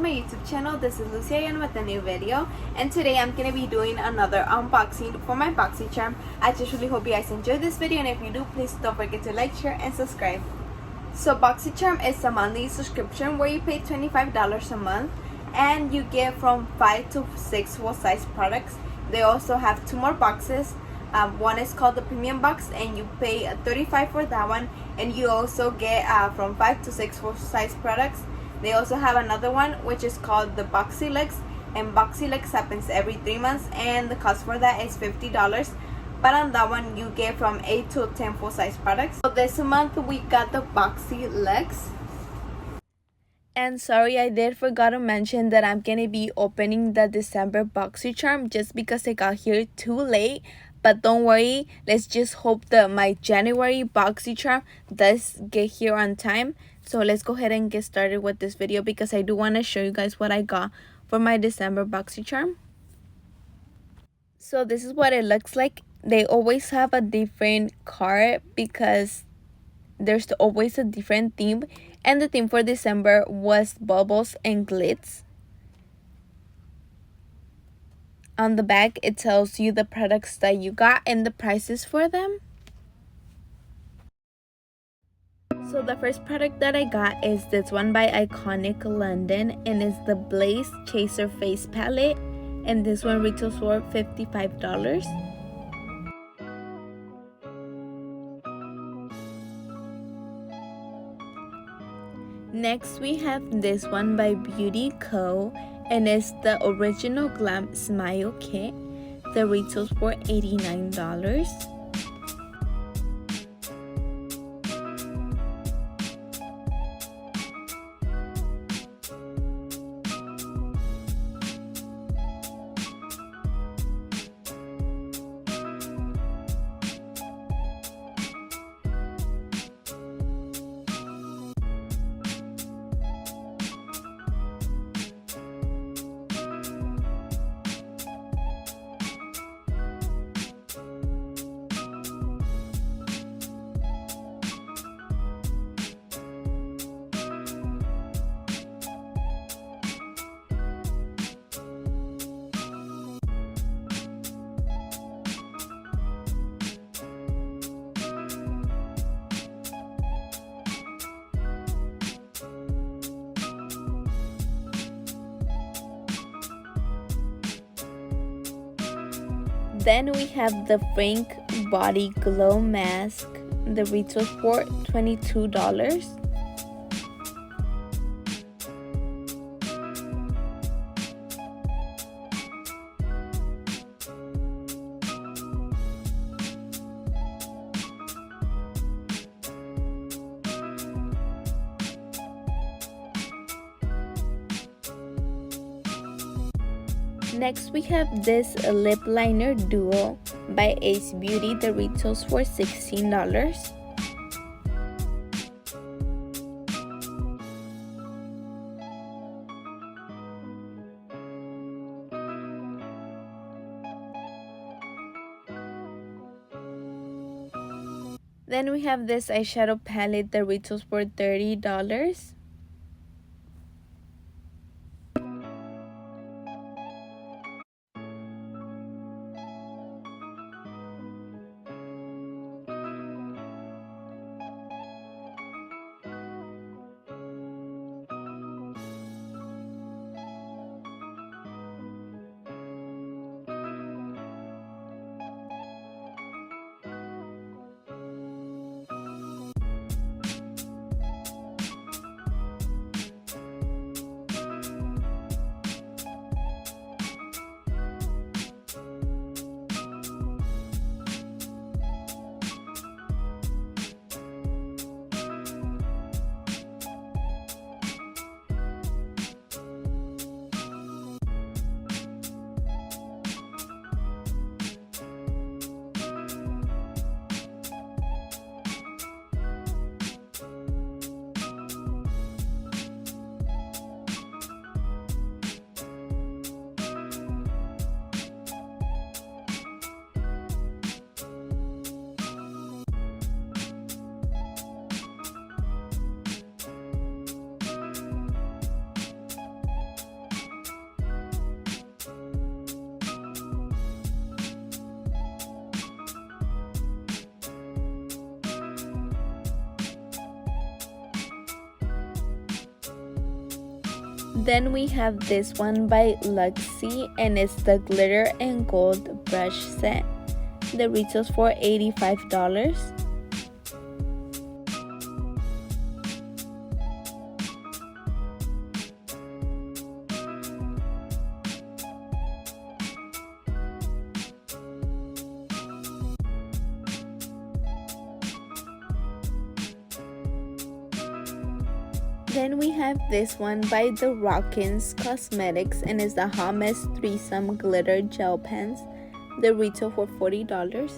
My YouTube channel. This is Lucia again with a new video, and today I'm gonna be doing another unboxing for my Boxycharm. I just really hope you guys enjoyed this video, and if you do, please don't forget to like, share, and subscribe. So Boxycharm is a monthly subscription where you pay $25 a month and you get from 5 to 6 full-size products. They also have 2 more boxes. One is called the premium box and you pay $35 for that one, and you also get from 5 to 6 full-size products. They also have another one which is called the Boxylex, and Boxylex happens every 3 months and the cost for that is $50. But on that one you get from 8 to 10 full-size products. So this month we got the Boxylex. And sorry, I did forgot to mention that I'm gonna be opening the December Boxycharm just because I got here too late. But don't worry, let's just hope that my January Boxycharm does get here on time. So let's go ahead and get started with this video because I do want to show you guys what I got for my December Boxycharm. So this is what it looks like. They always have a different card because there's always a different theme, and the theme for December was bubbles and glitz. On the back it tells you the products that you got and the prices for them. So the first product that I got is this one by Iconic London, and it's the Blaze Chaser Face Palette, and this one retails for $55. Next we have this one by Beauty Co, and it's the Original Glam Smile Kit. The retails for $89. Then we have the Frank Body Glow Mask. The retails for $22. Next we have this lip liner duo by Ace Beauty. The retails for $16. Then we have this eyeshadow palette. The retails for $30. Then we have this one by Luxie, and it's the glitter and gold brush set. The retails for $85. Then we have this one by the Rockins Cosmetics, and it's the Hummus Threesome Glitter Gel Pens. The retail for $40.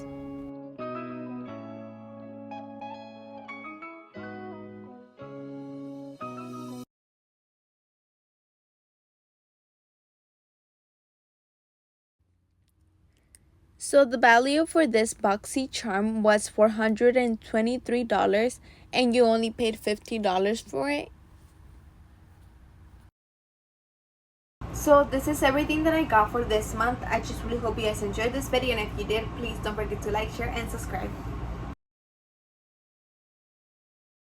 So the value for this Boxycharm was $423, and you only paid $50 for it. So this is everything that I got for this month. I just really hope you guys enjoyed this video, and if you did, please don't forget to like, share, and subscribe.